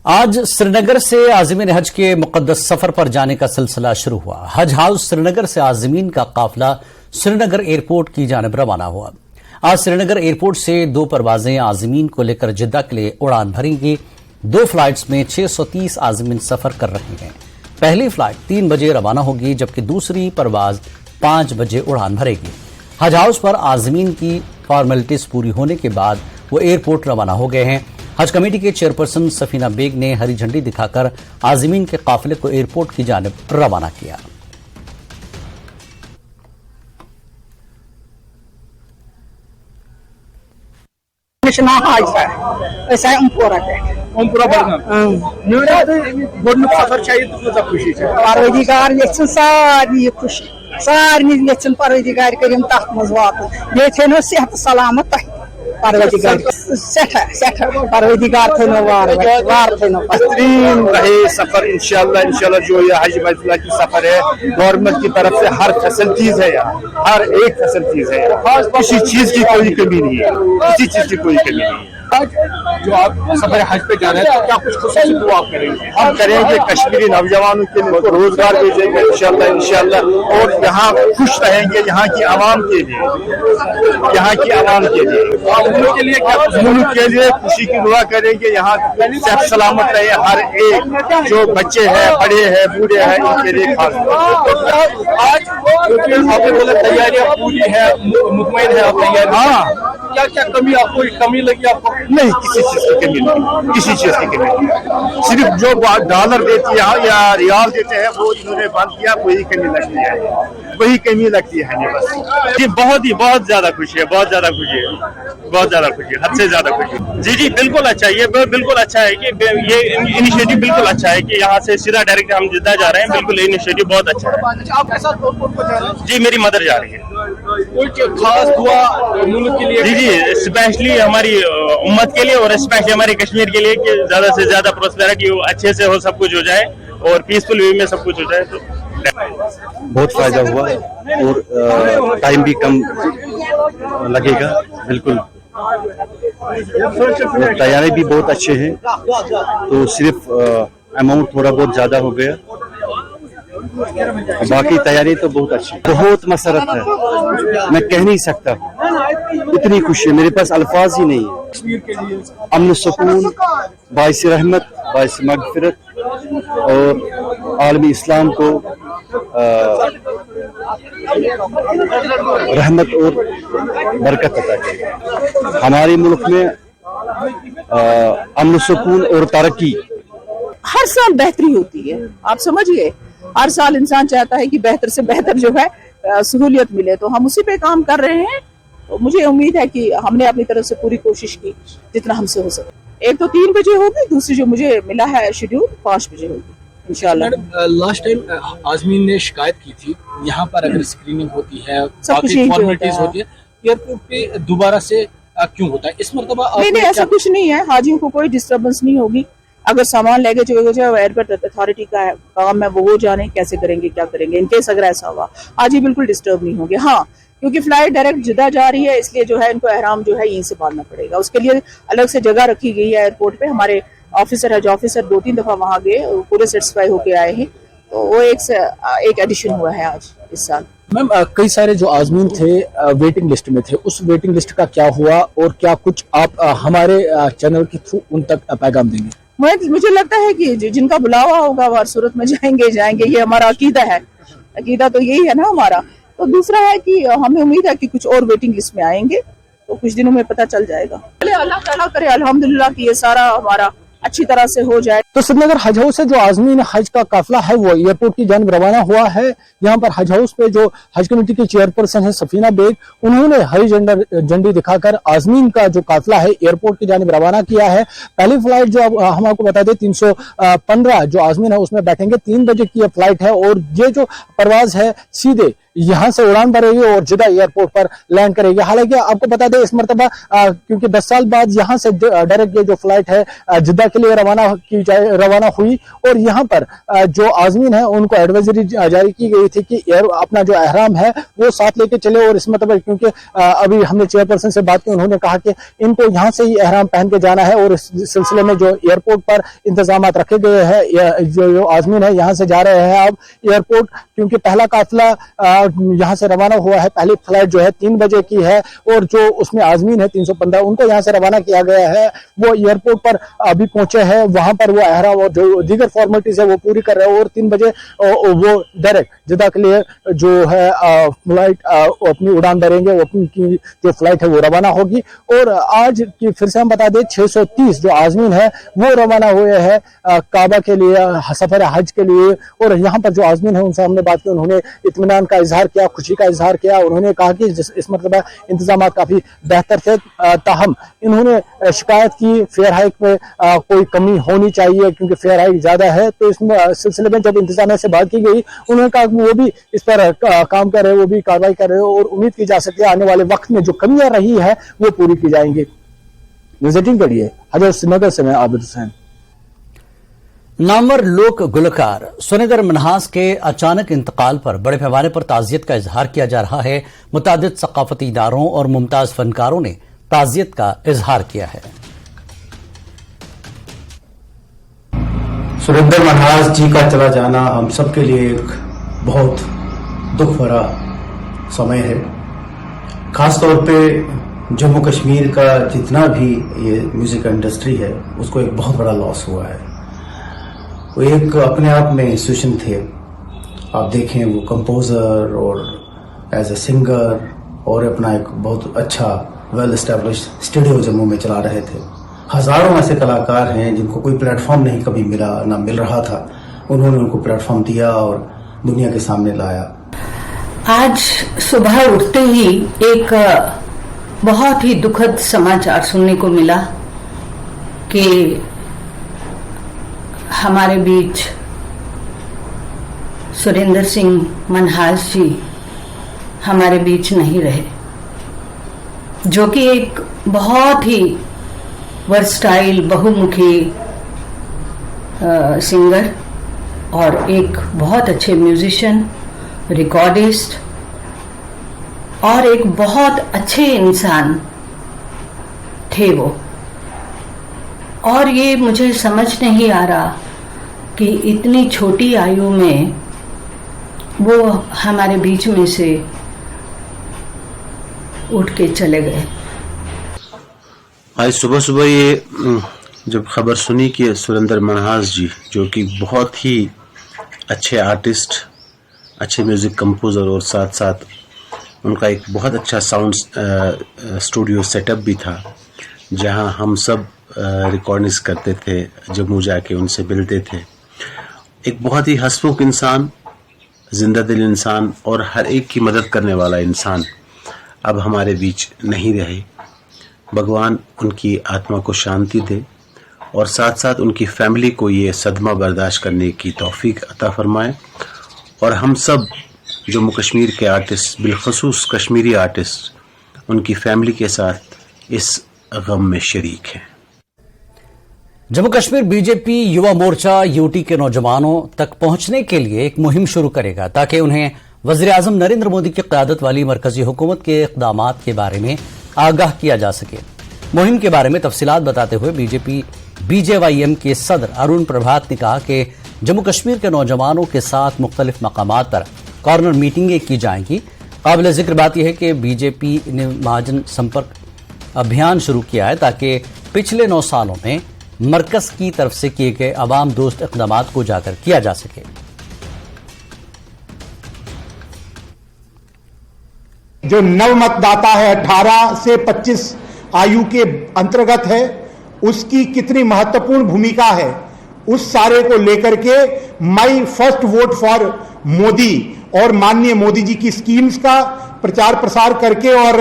आज श्रीनगर से आज़मीन हज के मुक़द्दस सफर पर जाने का सिलसिला शुरू हुआ। हज हाउस श्रीनगर से आज़मीन का काफिला श्रीनगर एयरपोर्ट की जानिब रवाना हुआ। आज श्रीनगर एयरपोर्ट से 2 परवाजें आज़मीन को लेकर जिद्दा के लिए उड़ान भरेंगी। 2 फ्लाइट्स में 630 आज़मीन सफर कर रहे हैं। पहली फ्लाइट 3 बजे रवाना होगी, जबकि दूसरी परवाज 5 बजे उड़ान भरेगी। हज हाउस पर आज़मीन की फॉर्मेलिटीज पूरी होने के बाद वो एयरपोर्ट रवाना हो गए हैं। हज कमेटी के चेयरपर्सन सफीना बेग ने हरी झंडी दिखाकर आज़मीन के काफिले को एयरपोर्ट की जानिब रवाना किया। परवदिगार यन सारे खुशी सारे यन परवदिगार करिम तथ मज वात ये सेहत सलामत तह परवदिगार सेठा परवदिगार थो वार बेहतरीन रहे सफर इंशाल्लाह जो ये हज बैतुल्लाह की सफर है, गवर्नमेंट की तरफ से हर फैसिलिटीज है, यहाँ हर एक फैसिलिटीज है, किसी चीज की कोई कमी नहीं है, किसी चीज की कोई कमी नहीं है। जो आप सफर हज पे जा रहे हैं तो क्या कुछ खुसूसी दुआ आप करेंगे? हम करेंगे कश्मीरी नौजवानों के लिए, उनको रोजगार भेजेंगे इंशाल्लाह और यहाँ खुश रहेंगे यहाँ की आवाम के लिए, यहाँ की आवाम के लिए, मुल्क के लिए खुशी की दुआ करेंगे। यहाँ सब सलामत रहे हर एक, जो बच्चे हैं, बड़े हैं, बूढ़े हैं, इनके लिए खास। आज आपने बोला तैयारियां पूरी है, मुतमईन है आप तैयारी? हाँ, क्या क्या कमी लगी आपको? नहीं, किसी चीज की कमी नहीं, किसी चीज की कमी नहीं। सिर्फ जो डॉलर देती है या रियाल देते हैं वो इन्होंने बंद किया, वही कमी लगती है, वही कमी लगती है बस। जी बहुत ज्यादा खुशी है, बहुत ज्यादा खुशी है, बहुत ज्यादा खुशी है, हद से ज्यादा खुशी। जी बिल्कुल अच्छा है, ये बिल्कुल अच्छा है कि ये इनिशिएटिव बिल्कुल अच्छा है कि यहाँ से सीधा डायरेक्ट हम जिद्दा जा रहे हैं। बिल्कुल इनिशिएटिव बहुत अच्छा है। आप कैसा एयरपोर्ट पर जा रहे हैं? जी मेरी मदर जा रही है। कोई खास दुआ मुल्क के लिए? जी स्पेशली हमारी उम्मत के लिए और स्पेशली हमारे कश्मीर के लिए कि ज्यादा से ज्यादा प्रोस्पेरिटी अच्छे से हो, सब कुछ हो जाए और पीसफुल वे में सब कुछ हो जाए। तो बहुत फायदा हुआ और टाइम भी कम लगेगा। बिल्कुल तैयारी भी बहुत अच्छे हैं, तो सिर्फ अमाउंट थोड़ा बहुत ज्यादा हो गया, बाकी तैयारी तो बहुत अच्छी। बहुत मसरत है, मैं कह नहीं सकता, इतनी खुशी है, मेरे पास अल्फाज ही नहीं है। अमन सुकून, बाइस रहमत, बाइस मगफिरत और आलमी इस्लाम को रहमत और बरकत अता करे। हमारे मुल्क में अमन सुकून और तरक्की हर साल बेहतरी होती है, आप समझिए। हर साल इंसान चाहता है कि बेहतर से बेहतर जो है सहूलियत मिले, तो हम उसी पे काम कर रहे हैं। तो मुझे उम्मीद है कि हमने अपनी तरफ से पूरी कोशिश की जितना हमसे हो सके। एक तो 3 बजे होगी, दूसरी जो मुझे मिला है शेड्यूल 5 बजे होगी इंशाल्लाह। लास्ट टाइम आज़मीन ने शिकायत की थी, यहाँ पर अगर स्क्रीनिंग होती है, फॉर्मेलिटीज होती है, एयरपोर्ट पे दोबारा से क्यों होता है? इस मरतबा नहीं ऐसा कुछ नहीं है, हाजियों को कोई डिस्टर्बेंस नहीं होगी। अगर सामान लेके जो एयरपोर्ट अथॉरिटी का काम है वो जाने कैसे करेंगे, क्या करेंगे इनकेस अगर ऐसा हुआ। आज ही बिल्कुल डिस्टर्ब नहीं होंगे। हाँ, क्योंकि फ्लाइट डायरेक्ट जिद्दा जा रही है, इसलिए जो है इनको एहराम जो है यहीं से बांधना पड़ेगा। उसके लिए अलग से जगह रखी गई है एयरपोर्ट पे। हमारे ऑफिसर हज ऑफिसर 2-3 दफा वहां गए, पूरे सेटिस्फाई होके आए हैं। तो वो एक एडिशन हुआ है आज इस साल। मैम कई सारे जो आज़मीन थे वेटिंग लिस्ट में थे, उस वेटिंग लिस्ट का क्या हुआ और क्या कुछ आप हमारे चैनल के थ्रू उन तक पैगाम देंगे? मुझे लगता है कि जिनका बुलावा होगा वो हर सूरत में जाएंगे। ये हमारा अकीदा है, अकीदा तो यही है ना हमारा। तो दूसरा है कि हमें उम्मीद है कि कुछ और वेटिंग लिस्ट में आएंगे, तो कुछ दिनों में पता चल जाएगा। अल्लाह ताला करे अल्हम्दुलिल्लाह कि ये सारा हमारा अच्छी तरह से हो जाए। तो श्रीनगर हज हाउस से जो आज़मीन हज का काफिला है वो एयरपोर्ट की जानिब रवाना हुआ है। यहाँ पर हज हाउस पे जो हज कमेटी की चेयरपर्सन है सफीना बेग, उन्होंने हरी झंडी दिखाकर आज़मीन का जो काफिला है एयरपोर्ट की जानिब रवाना किया है। पहली फ्लाइट जो हम आपको बता दें 315 जो आज़मीन है उसमें बैठेंगे। 3 बजे की फ्लाइट है और ये जो परवाज है सीधे यहाँ से उड़ान भरेगी और जिद्दा एयरपोर्ट पर लैंड करेगी। हालांकि आपको बता दें इस मरतबा क्योंकि 10 साल बाद यहाँ से डायरेक्ट ये जो फ्लाइट है जिद्दा के लिए रवाना की जाए रवाना हुई और यहाँ पर जो आज़मीन है उनको एडवाइजरी जारी की गई थी कि अपना जो एहराम है वो साथ लेके चले। और इस मतलब क्योंकि अभी हमने चेयरपर्सन से बात की, उन्होंने कहा कि इनको यहाँ से ही एहराम पहन के जाना है और इस सिलसिले में जो एयरपोर्ट पर इंतजाम रखे गए हैं, जो आज़मीन है यहाँ से जा रहे हैं अब एयरपोर्ट, क्योंकि पहला काफिला यहाँ से रवाना हुआ है। पहली फ्लाइट जो है 3 बजे की है और जो उसमें आज़मीन है 315 उनको यहाँ से रवाना किया गया है। वो एयरपोर्ट पर अभी पहुंचे हैं, वहां पर वो एहराम और जो दीगर फॉर्मेलिटीज है वो पूरी कर रहे हैं और 3 बजे वो डायरेक्ट जिद्दा के लिए जो है फ्लाइट अपनी उड़ान भरेंगे। वो अपनी जो फ्लाइट है वो रवाना होगी। और आज की फिर से हम बता दें 630 जो आज़मीन है वो रवाना हुए हैं काबा के लिए, सफर हज के लिए। और यहाँ पर जो आज़मीन है उनसे हमने बात की, उन्होंने इत्मीनान का इजहार किया, खुशी का इजहार किया। उन्होंने कहा कि इस मरतबा इंतजाम काफी बेहतर थे, ताहम इन्होंने शिकायत की फेयर हाइक में कोई कमी होनी चाहिए क्योंकि फेयर हाइक ज्यादा है। तो इस सिलसिले में जब इंतजामिया से बात की गई, उन्होंने कहा कि वो भी इस पर काम कर रहे हैं, वो भी कार्रवाई कर रहे हैं और उम्मीद की जा सकती है आने वाले वक्त में जो कमियां रही है वो पूरी की जाएंगी। विजिटिंग करिए हजरत श्रीनगर से मैं आबिद हुसैन। नामवर लोक गुलकार सुरेंद्र मनहास के अचानक इंतकाल पर बड़े पैमाने पर ताजियत का इजहार किया जा रहा है। मुतादिद सकाफती इदारों और मुमताज फनकारों ने ताजियत का इजहार किया है। सुरेंद्र मनहास जी का चला जाना हम सबके लिए एक बहुत दुख भरा समय है। खासतौर पे जम्मू कश्मीर का जितना भी ये म्यूजिक इंडस्ट्री है उसको एक बहुत बड़ा लॉस हुआ है। वो एक अपने आप में इंस्टीट्यूशन थे। आप देखें वो कंपोजर और एज ए सिंगर और अपना एक बहुत अच्छा वेल एस्टेब्लिश्ड स्टूडियो जम्मू में चला रहे थे। हजारों ऐसे कलाकार हैं जिनको कोई प्लेटफॉर्म नहीं कभी मिला ना मिल रहा था, उन्होंने उनको प्लेटफॉर्म दिया और दुनिया के सामने लाया। आज सुबह उठते ही एक बहुत ही दुखद समाचार सुनने को मिला कि हमारे बीच सुरेंद्र सिंह मनहास जी हमारे बीच नहीं रहे, जो कि एक बहुत ही वर्सटाइल बहुमुखी सिंगर और एक बहुत अच्छे म्यूजिशियन, रिकॉर्डिस्ट और एक बहुत अच्छे इंसान थे वो। और ये मुझे समझ नहीं आ रहा कि इतनी छोटी आयु में वो हमारे बीच में से उठ के चले गए। आज सुबह सुबह ये जब खबर सुनी कि सुरेंद्र मनहास जी, जो कि बहुत ही अच्छे आर्टिस्ट, अच्छे म्यूज़िक कंपोज़र और साथ साथ उनका एक बहुत अच्छा साउंड स्टूडियो सेटअप भी था जहां हम सब रिकॉर्डिंग्स करते थे, जम्मू जाके उनसे मिलते थे। एक बहुत ही हंसमुख इंसान, जिंदा दिल इंसान और हर एक की मदद करने वाला इंसान अब हमारे बीच नहीं रहे। भगवान उनकी आत्मा को शांति दे और साथ साथ उनकी फैमिली को ये सदमा बर्दाश्त करने की तौफीक अता फरमाए। और हम सब जम्मू कश्मीर के आर्टिस्ट, बिलखसूस कश्मीरी आर्टिस्ट, उनकी फैमिली के साथ इस गम में शरीक हैं। जम्मू कश्मीर बीजेपी युवा मोर्चा यूटी के नौजवानों तक पहुंचने के लिए एक मुहिम शुरू करेगा ताकि उन्हें वज़ीर आज़म नरेंद्र मोदी की क़यादत वाली मरकजी हुकूमत के इक़दामात के बारे में आगाह किया जा सके। मुहिम के बारे में तफसीलात बताते हुए बीजेपी बीजेवाईएम के सदर अरुण प्रभात ने कहा कि जम्मू कश्मीर के नौजवानों के साथ मुख्तलिफ मकामात पर कॉर्नर मीटिंगें की जाएंगी। काबिल जिक्र बात यह है कि बीजेपी ने महाजन संपर्क अभियान शुरू किया है ताकि पिछले 9 सालों में मरकज की तरफ से किए गए अवाम दोस्त इक़दामात को उजागर किया जा सके। जो नव मतदाता है 18 से 25 आयु के अंतर्गत है, उसकी कितनी महत्वपूर्ण भूमिका है, उस सारे को लेकर के my first vote for Modi और माननीय मोदी जी की स्कीम्स का प्रचार प्रसार करके और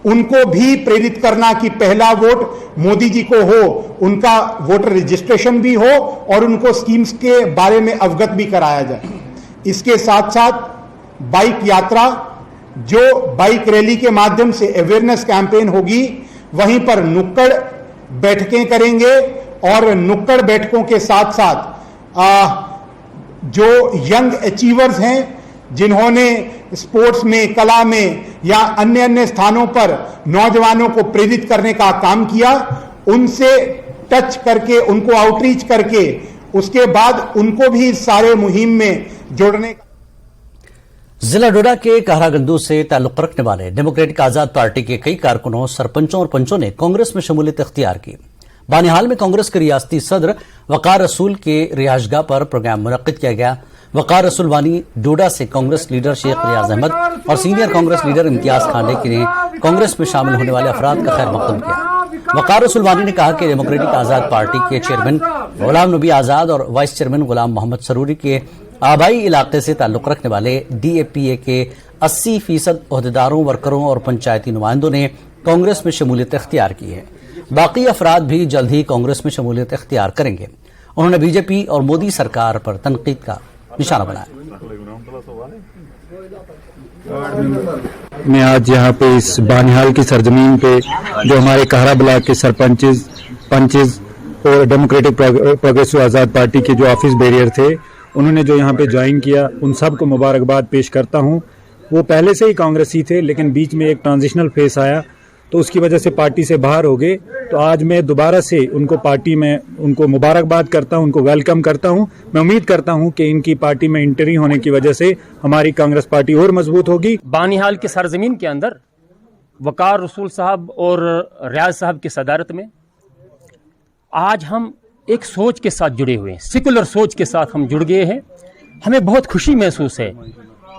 उनको भी प्रेरित करना कि पहला वोट मोदी जी को हो, उनका वोटर रजिस्ट्रेशन भी हो और उनको स्कीम्स के बारे में अवगत भी कराया जाए। इसके साथ साथ बाइक यात्रा, जो बाइक रैली के माध्यम से अवेयरनेस कैंपेन होगी, वहीं पर नुक्कड़ बैठकें करेंगे और नुक्कड़ बैठकों के साथ साथ जो यंग अचीवर्स हैं, जिन्होंने स्पोर्ट्स में, कला में या अन्य अन्य स्थानों पर नौजवानों को प्रेरित करने का काम किया, उनसे टच करके, उनको आउटरीच करके उसके बाद उनको भी इस सारे मुहिम में जोड़ने का। जिला डोडा के कहरागंदू से ताल्लुक रखने वाले डेमोक्रेटिक आजाद पार्टी के कई कारकुनों, सरपंचों और पंचों ने कांग्रेस में शमूलियत इख्तियार की। बानिहाल में कांग्रेस के रियासती सदर वकार रसूल के रिहायशगाह पर प्रोग्राम मुनक्किद किया गया। वकार रसूल वानी डोडा से कांग्रेस लीडर शेख रियाज अहमद और सीनियर कांग्रेस लीडर इम्तियाज खांडे ने कांग्रेस में शामिल होने वाले अफराद का खैर मकदम किया। वकार रसूल वानी ने कहा कि डेमोक्रेटिक आजाद पार्टी के चेयरमैन गुलाम नबी आजाद और वाइस चेयरमैन गुलाम मोहम्मद सरूरी के आबाई इलाके से ताल्लुक रखने वाले DAPA के 80% ओहदेदारों, वर्करों और पंचायती नुमाइंदों ने कांग्रेस में शमूलियत इख्तियार की है। बाकी अफराद भी जल्द ही कांग्रेस में शमूलियत इख्तियार करेंगे। उन्होंने बीजेपी और मोदी सरकार पर तनकीद का निशाना बनाया। मैं आज यहाँ पे इस बानिहाल की सरजमीन पे जो हमारे कहरा ब्लॉक के सरपंचेस, पंचेस और डेमोक्रेटिक प्रोग्रेसिव आजाद पार्टी के जो ऑफिस बैरियर थे, उन्होंने जो यहाँ पे ज्वाइन किया, उन सब को मुबारकबाद पेश करता हूँ। वो पहले से ही कांग्रेसी थे, लेकिन बीच में एक ट्रांजिशनल फेस आया तो उसकी वजह से पार्टी से बाहर हो गए। तो आज मैं दोबारा से उनको पार्टी में उनको मुबारकबाद करता हूं, उनको वेलकम करता हूं। मैं उम्मीद करता हूं कि इनकी पार्टी में एंट्री होने की वजह से हमारी कांग्रेस पार्टी और मजबूत होगी। बानिहाल की सरजमीन के अंदर वकार रसूल साहब और रियाज साहब की सदारत में आज हम एक सोच के साथ जुड़े हुए हैं, सेकुलर सोच के साथ हम जुड़ गए हैं। हमें बहुत खुशी महसूस है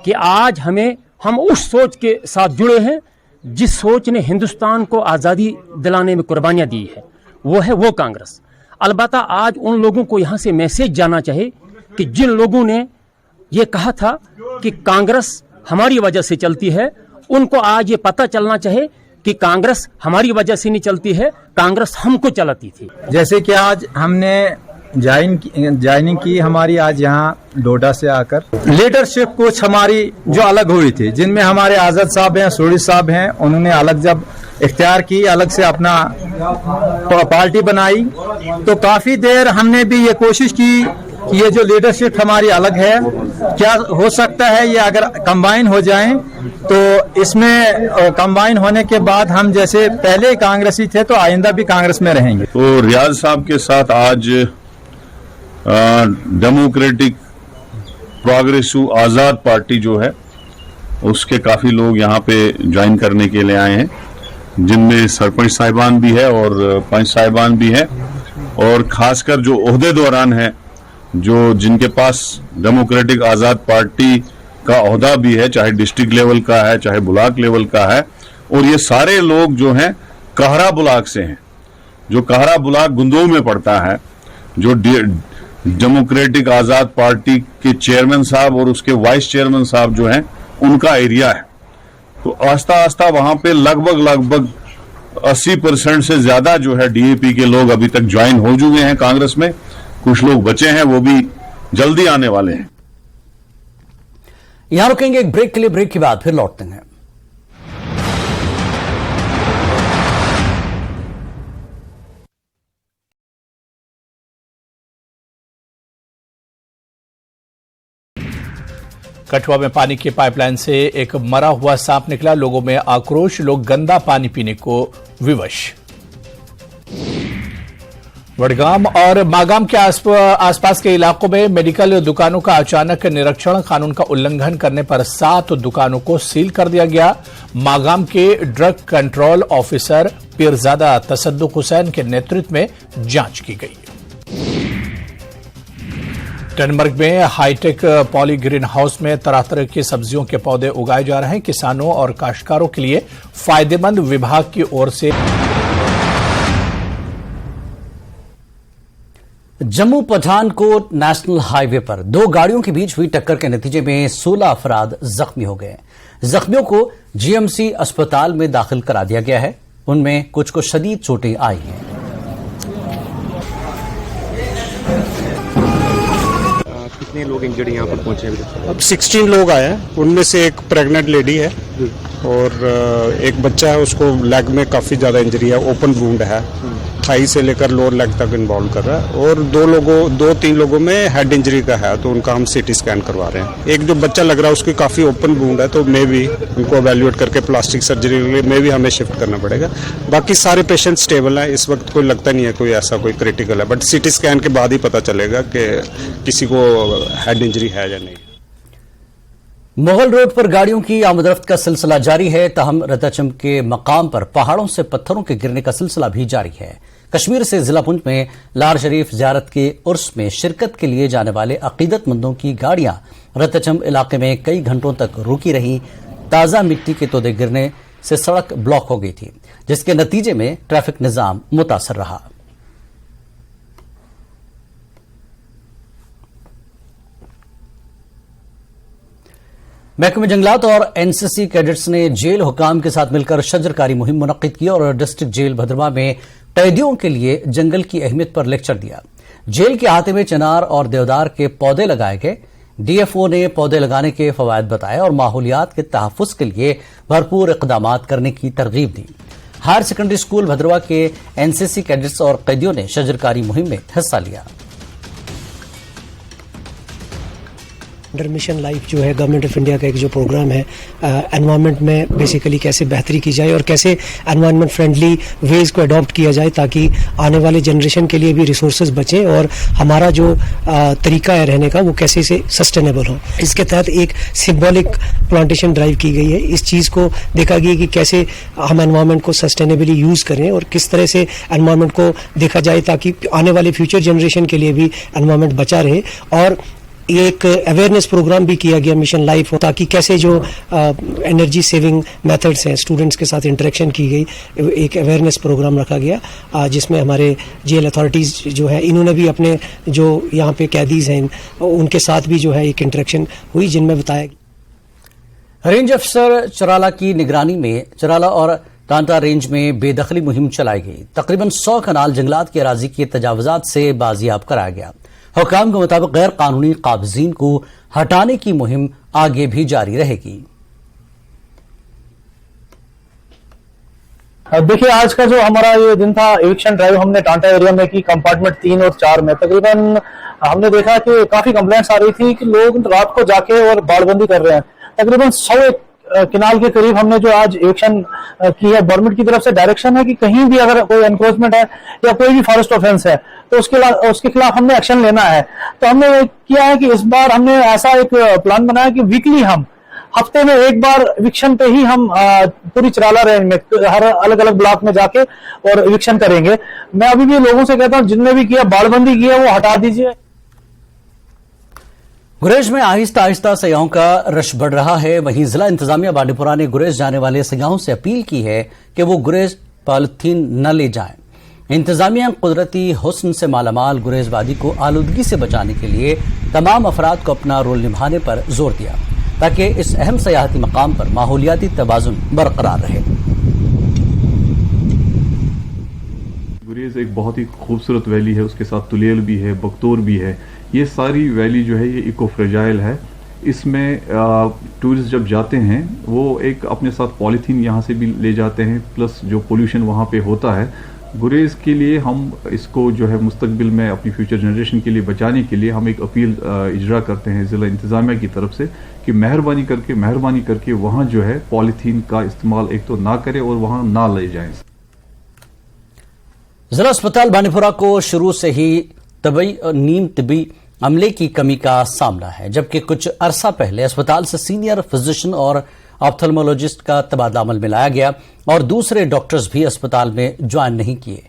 कि आज हम उस सोच के साथ जुड़े हैं जिस सोच ने हिंदुस्तान को आज़ादी दिलाने में कुर्बानियां दी है, वो कांग्रेस। अलबत्ता आज उन लोगों को यहाँ से मैसेज जाना चाहिए कि जिन लोगों ने ये कहा था कि कांग्रेस हमारी वजह से चलती है, उनको आज ये पता चलना चाहिए कि कांग्रेस हमारी वजह से नहीं चलती है, कांग्रेस हमको चलाती थी। जैसे कि आज हमने ज्वाइनिंग की हमारी आज यहाँ डोडा से आकर, लीडरशिप कुछ हमारी जो अलग हुई थी, जिनमें हमारे आजाद साहब हैं, सूरी साहब हैं, उन्होंने अलग जब इख्तियार की, अलग से अपना पार्टी बनाई, तो काफी देर हमने भी ये कोशिश की कि ये जो लीडरशिप हमारी अलग है, क्या हो सकता है ये अगर कंबाइन हो जाएं, तो इसमें कंबाइन होने के बाद हम जैसे पहले कांग्रेसी थे तो आइंदा भी कांग्रेस में रहेंगे। तो रियाज साहब के साथ आज डेमोक्रेटिक प्रोग्रेसिव आजाद पार्टी जो है उसके काफी लोग यहाँ पे ज्वाइन करने के लिए आए हैं, जिनमें सरपंच साहिबान भी है और पंच साहिबान भी है, और खासकर जो ओहदे दौरान हैं, जो जिनके पास डेमोक्रेटिक आजाद पार्टी का ओहदा भी है, चाहे डिस्ट्रिक्ट लेवल का है, चाहे ब्लॉक लेवल का है, और ये सारे लोग जो हैं कहरा ब्लॉक से हैं, जो कहरा ब्लॉक गुंदों में पड़ता है, जो डेमोक्रेटिक आजाद पार्टी के चेयरमैन साहब और उसके वाइस चेयरमैन साहब जो हैं उनका एरिया है। तो आस्ता आस्ता वहां पे लगभग 80% से ज्यादा जो है DAP के लोग अभी तक ज्वाइन हो चुके हैं कांग्रेस में। कुछ लोग बचे हैं, वो भी जल्दी आने वाले हैं। यहां रुकेंगे एक ब्रेक के लिए, ब्रेक के बाद फिर लौटते हैं। कठुआ में पानी की पाइपलाइन से एक मरा हुआ सांप निकला, लोगों में आक्रोश, लोग गंदा पानी पीने को विवश। वडगाम और मागाम के आसपास के इलाकों में मेडिकल दुकानों का अचानक निरीक्षण, कानून का उल्लंघन करने पर 7 दुकानों को सील कर दिया गया। मागाम के drug control officer Peerzada Tasaduq Hussain के नेतृत्व में जांच की गई। टनमर्ग में हाईटेक पॉली ग्रीन हाउस में तरह तरह की सब्जियों के पौधे उगाए जा रहे हैं। किसानों और काश्तकारों के लिए फायदेमंद, विभाग की ओर से। जम्मू पठानकोट नेशनल हाईवे पर 2 गाड़ियों के बीच हुई टक्कर के नतीजे में 16 अफराद जख्मी हो गए। जख्मियों को GMC अस्पताल में दाखिल करा दिया गया है। उनमें कुछ को शदीद चोटें आई हैं। कितने लोग इंजर्ड यहाँ पर पहुंचे? अब 16 लोग आए हैं, उनमें से एक प्रेग्नेंट लेडी है और एक बच्चा है, उसको लेग में काफी ज्यादा इंजरी है, ओपन वुंड है। थाई से लेकर लोअर लेग तक इन्वॉल्व कर रहा है और 2-3 लोगों में हेड इंजरी का है, तो उनका हम सीटी स्कैन करवा रहे हैं। एक जो बच्चा लग रहा है उसकी काफ़ी ओपन वुंड है, तो मे भी उनको एवेल्युएट करके प्लास्टिक सर्जरी के लिए मे भी हमें शिफ्ट करना पड़ेगा। बाकी सारे पेशेंट स्टेबल हैं, इस वक्त कोई लगता नहीं है कोई ऐसा कोई क्रिटिकल है, बट सीटी स्कैन के बाद ही पता चलेगा कि किसी को हेड इंजरी है या नहीं। मुगल रोड पर गाड़ियों की आमदरफ्त का सिलसिला जारी है, तहम रताचम के मकाम पर पहाड़ों से पत्थरों के गिरने का सिलसिला भी जारी है। कश्मीर से जिला पुंछ में लार शरीफ ज़ियारत के उर्स में शिरकत के लिए जाने वाले अकीदतमंदों की गाड़ियां रताचम इलाके में कई घंटों तक रुकी रही। ताज़ा मिट्टी के तोदे गिरने से सड़क ब्लॉक हो गई थी, जिसके नतीजे में ट्रैफिक निजाम मुतासर रहा। महकमे जंगलात और एनसीसी कैडेट्स ने जेल हुकाम के साथ मिलकर शजरकारी मुहिम मुनक्किद की और डिस्ट्रिक्ट जेल भद्रमा में कैदियों के लिए जंगल की अहमियत पर लेक्चर दिया। जेल के अहाते में चिनार और देवदार के पौधे लगाए गए। डीएफओ ने पौधे लगाने के फवायद बताए और माहौलियात के तहफ़्फ़ुज़ के लिए भरपूर इक़दामात करने की तरगीब दी। हायर सेकेंडरी स्कूल भद्रवा के एनसीसी कैडेट्स और कैदियों ने शजरकारी मुहिम में हिस्सा लिया। अंडर मिशन लाइफ जो है गवर्नमेंट ऑफ इंडिया का एक जो प्रोग्राम है, एनवायरनमेंट में बेसिकली कैसे बेहतरी की जाए और कैसे एनवायरनमेंट फ्रेंडली वेज को अडॉप्ट किया जाए ताकि आने वाले जनरेशन के लिए भी रिसोर्सेज बचें और हमारा जो तरीका है रहने का वो कैसे से सस्टेनेबल हो। इसके तहत एक सिंबॉलिक प्लांटेशन ड्राइव की गई है। इस चीज़ को देखा गया कि कैसे हम एनवायरनमेंट को सस्टेनेबली यूज़ करें और किस तरह से एनवायरनमेंट को देखा जाए ताकि आने वाले फ्यूचर जनरेशन के लिए भी एनवायरनमेंट बचा रहे। और एक अवेयरनेस प्रोग्राम भी किया गया मिशन लाइफ, ताकि कैसे जो एनर्जी सेविंग मेथड्स हैं स्टूडेंट्स के साथ इंटरेक्शन की गई। एक अवेयरनेस प्रोग्राम रखा गया जिसमें हमारे जेल अथॉरिटीज़ जो है इन्होंने भी अपने जो यहाँ पे कैदीज़ हैं उनके साथ भी जो है एक इंटरेक्शन हुई जिनमें बताया गया। रेंज अफसर चराला की निगरानी में चराला और टांटा रेंज में बेदखली मुहिम चलाई गई। तकरीबन 100 कनाल जंगलात की अराजी के तजावुजात से बाजियाब कराया गया। हुकाम के मुताबिक गैर कानूनी काबिजीन को हटाने की मुहिम आगे भी जारी रहेगी। देखिए, आज का जो हमारा ये दिन था एविक्शन ड्राइव हमने टांटा एरिया में की, कंपार्टमेंट 3 और 4 में। तकरीबन हमने देखा कि काफी कंप्लेंट्स आ रही थी कि लोग रात को जाके और बाड़बंदी कर रहे हैं। तकरीबन 100 किनाल के करीब हमने जो आज एविक्शन की है। गवर्नमेंट की तरफ से डायरेक्शन है कि कहीं भी अगर कोई एनक्रोचमेंट है या कोई भी फॉरेस्ट ऑफेंस है तो उसके खिलाफ हमने एक्शन लेना है। तो हमने किया है कि इस बार हमने ऐसा एक प्लान बनाया कि वीकली हम हफ्ते में एक बार एविक्शन पे ही हम पूरी चराला रेंज में हर अलग अलग ब्लॉक में जाके और एविक्शन करेंगे। मैं अभी भी लोगों से कहता हूं जिनने भी किया बाड़बंदी की है वो हटा दीजिए। गुरेज में आहिस्ता आहिस्ता सयाहों का रश बढ़ रहा है। वहीं जिला इंतजामिया बांडीपुरा ने गुरेज जाने वाले सयाहों से अपील की है कि वो गुरेज पॉलिथीन न ले जाएं। इंतजामिया कुदरती हुस्न से मालामाल गुरेज वादी को आलूदगी से बचाने के लिए तमाम अफराद को अपना रोल निभाने पर जोर दिया ताकि इस अहम सयाहती मकाम पर माहौलियाती तवाज़ुन बरकरार रहे। गुरेज एक बहुत ही खूबसूरत वैली है, उसके साथ तुलेल भी है, बख्तौर भी है। ये सारी वैली जो है ये इको फ्रेजाइल है। इसमें टूरिस्ट जब जाते हैं वो एक अपने साथ पॉलीथीन यहाँ से भी ले जाते हैं, प्लस जो पोल्यूशन वहाँ पे होता है। गुरेज के लिए हम इसको जो है मुस्तकबिल में अपनी फ्यूचर जनरेशन के लिए बचाने के लिए हम एक अपील इजरा करते हैं ज़िला इंतज़ामिया की तरफ से कि मेहरबानी करके वहाँ जो है पॉलीथीन का इस्तेमाल एक तो ना करें और वहाँ ना ले जाएं। जिला अस्पताल बांडीपुरा को शुरू से ही तबी और नीम तबी अमले की कमी का सामना है, जबकि कुछ अरसा पहले अस्पताल से सीनियर फिजिशियन और ऑप्थेल्मोलॉजिस्ट का तबादला अमल में लाया गया और दूसरे डॉक्टर्स भी अस्पताल में ज्वाइन नहीं किए।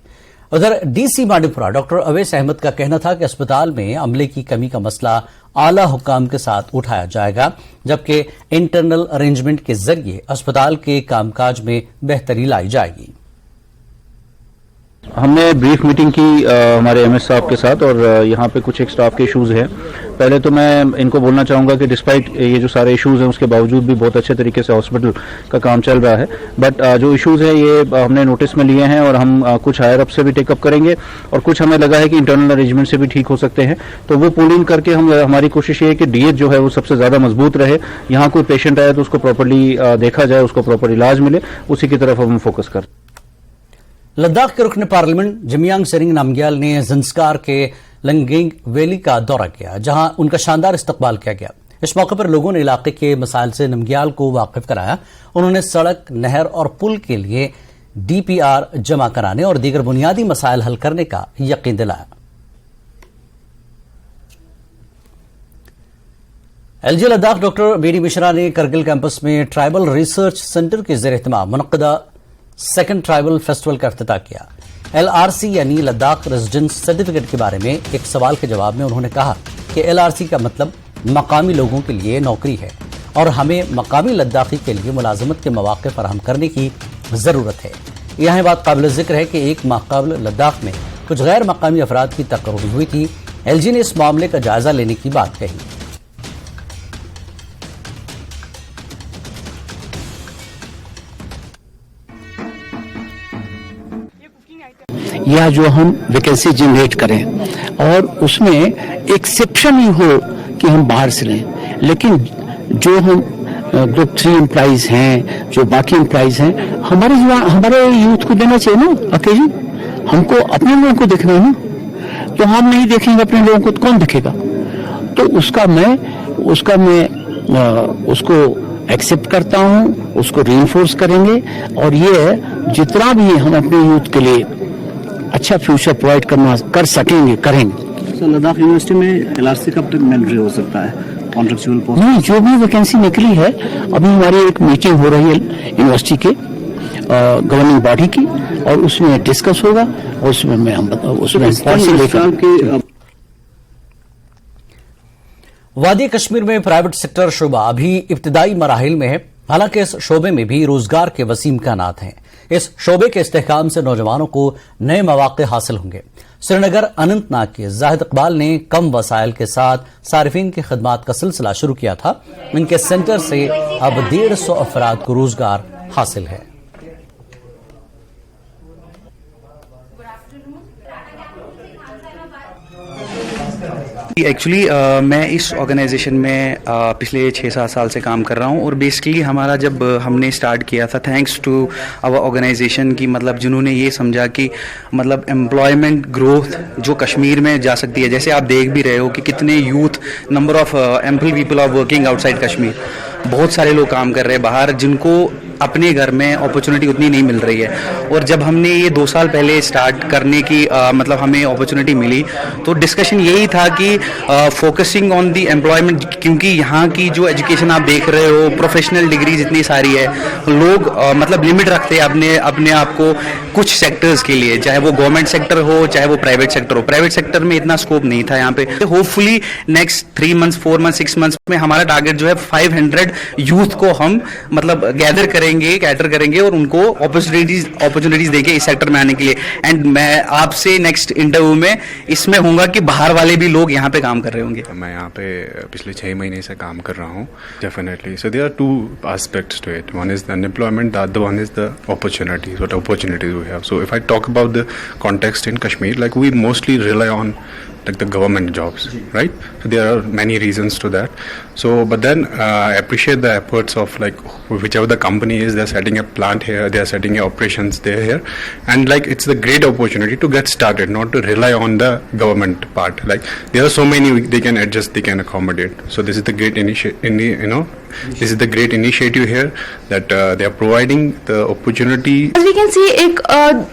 उधर डीसी बांडीपुरा डॉक्टर अवैस अहमद का कहना था कि अस्पताल में अमले की कमी का मसला आला हुकाम के साथ उठाया जाएगा, जबकि इंटरनल अरेंजमेंट के जरिए अस्पताल के कामकाज में बेहतरी लाई जाएगी। हमने ब्रीफ मीटिंग की हमारे एमएस साहब के साथ और यहाँ पे कुछ एक स्टाफ के इश्यूज हैं। पहले तो मैं इनको बोलना चाहूँगा कि डिस्पाइट ये जो सारे इश्यूज हैं उसके बावजूद भी बहुत अच्छे तरीके से हॉस्पिटल का काम चल रहा है। बट जो इश्यूज है ये हमने नोटिस में लिए हैं और हम कुछ हायर अप से भी टेकअप करेंगे और कुछ हमें लगा है कि इंटरनल अरेंजमेंट से भी ठीक हो सकते हैं। तो वो पुलिंग करके हमारी कोशिश ये है कि डीएच जो है वो सबसे ज़्यादा मजबूत रहे। यहाँ कोई पेशेंट आए तो उसको प्रॉपरली देखा जाए, उसको प्रॉपर इलाज मिले, उसी की तरफ हम फोकस करें। लद्दाख के रुकन पार्लियामेंट जमियांग सेरिंग नामग्याल ने ज़ंस्कार के लंगेंग वैली का दौरा किया, जहां उनका शानदार इस्तकबाल किया गया। इस मौके पर लोगों ने इलाके के मसाइल से नमग्याल को वाकिफ कराया। उन्होंने सड़क, नहर और पुल के लिए DPR जमा कराने और दीगर बुनियादी मसाइल हल करने का यकीन दिलाया। LG Ladakh doctor BD Mishra ने करगिल कैंपस में ट्राइबल रिसर्च सेंटर के ज़ेर एहतमाम मुनक़्क़दा सेकंड ट्राइबल फेस्टिवल का इफ्तिताह किया। LRC यानी लद्दाख रेजिडेंस सर्टिफिकेट के बारे में एक सवाल के जवाब में उन्होंने कहा कि LRC का मतलब मकामी लोगों के लिए नौकरी है और हमें मकामी लद्दाखी के लिए मुलाजमत के मौके फराहम करने की ज़रूरत है। यह बात काबिल जिक्र है कि एक माह कबल लद्दाख में कुछ गैर मकामी अफराद की तकरीर हुई थी। LG ने इस मामले का जायजा लेने की बात कही। या जो हम वैकेंसी जनरेट करें और उसमें एक्सेप्शन ही हो कि हम बाहर से लें, लेकिन जो हम ग्रुप 3 एम्प्लॉइज हैं, जो बाकी एम्प्लॉइज हैं, हमारे यूथ को देना चाहिए ना ओकेजन। हमको अपने लोगों को देखना है ना, तो हम नहीं देखेंगे अपने लोगों को तो कौन देखेगा। तो उसका मैं उसको एक्सेप्ट करता हूं, उसको रीइंफोर्स करेंगे और ये जितना भी हम अपने यूथ के लिए अच्छा फ्यूचर प्रोवाइड कर सकेंगे करेंगे। सर, लद्दाख यूनिवर्सिटी में LRC कब तक मैंडेटरी हो सकता है? कॉन्ट्रेक्चुअल पोस्ट नहीं, जो भी वैकेंसी निकली है, अभी हमारी एक मीटिंग हो रही है यूनिवर्सिटी के गवर्निंग बॉडी की और उसमें डिस्कस होगा और उसमें वादी कश्मीर में प्राइवेट सेक्टर शोबा अभी इब्तिदाई मराहिल में है। हालांकि इस शोबे में भी रोजगार के वसीम इम्कानात हैं। इस शोबे के इस्तेहकाम से नौजवानों को नए मौके हासिल होंगे। श्रीनगर अनंतनाग के जाहिद इकबाल ने कम वसाइल के साथ सारिफिन की खदमात का सिलसिला शुरू किया था। इनके सेंटर से अब 150 अफराद को रोजगार हासिल है। एक्चुअली मैं इस ऑर्गेनाइजेशन में पिछले 6-7 साल से काम कर रहा हूँ और बेसिकली हमारा जब हमने स्टार्ट किया था थैंक्स टू आवर ऑर्गेनाइजेशन की, मतलब जिन्होंने ये समझा कि मतलब एम्प्लॉयमेंट ग्रोथ जो कश्मीर में जा सकती है। जैसे आप देख भी रहे हो कि कितने youth number of employ people are working outside Kashmir. बहुत सारे लोग काम कर रहे हैं बाहर, जिनको अपने घर में अपॉर्चुनिटी उतनी नहीं मिल रही है। और जब हमने ये 2 साल पहले स्टार्ट करने की मतलब हमें अपॉर्चुनिटी मिली तो डिस्कशन यही था कि फोकसिंग ऑन दी एम्प्लॉयमेंट, क्योंकि यहाँ की जो एजुकेशन आप देख रहे हो, प्रोफेशनल डिग्रीज इतनी सारी है, लोग मतलब लिमिट रखते हैं अपने आप को कुछ सेक्टर्स के लिए, चाहे वो गवर्नमेंट सेक्टर हो चाहे वो प्राइवेट सेक्टर हो। प्राइवेट सेक्टर में इतना स्कोप नहीं था यहाँ पे। Hopefully next 3 months 4 months 6 months में हमारा टारगेट जो है 500 यूथ को हम मतलब गैदर कैटर करेंगे और उनको अपॉर्चुनिटीज देंगे इस सेक्टर में आने के लिए। एंड मैं आपसे नेक्स्ट इंटरव्यू में इसमें होऊंगा कि बाहर वाले भी लोग यहाँ पे काम कर रहे होंगे। मैं यहाँ पे पिछले 6 महीने से काम कर रहा हूँ definitely. So there are 2 aspects to it. One is the unemployment, the other one is the opportunities, what opportunities we have. So if I talk about the context in Kashmir, like we mostly rely on like the government jobs, right? So there are many reasons to that. So but then I appreciate the efforts of like whichever the company is, they're setting a plant here, they're setting operations there here, and like it's a great opportunity to get started, not to rely on the government part. Like there are so many they can adjust, they can accommodate. So this is the great this is the great initiative here that they are providing the opportunity. As we can see,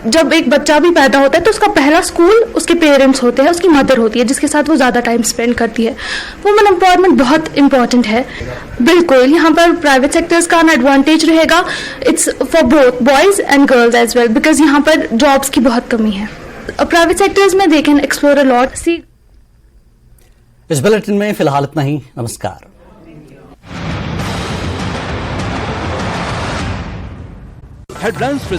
जब एक बच्चा भी पैदा होता है तो उसका पहला स्कूल उसके पेरेंट्स होते हैं, उसकी मदर होती है जिसके साथ वो ज़्यादा टाइम स्पेंड करती है। वुमेन एम्पावरमेंट बहुत इंपॉर्टेंट है। बिल्कुल यहाँ पर प्राइवेट सेक्टर्स का एडवांटेज रहेगा। It's for both boys and girls as well, because यहाँ पर जॉब्स की बहुत कमी है। प्राइवेट सेक्टर्स में they can explore a lot. इस बुलेटिन में फिलहाल इतना ही। नमस्कार। हेडलाइंस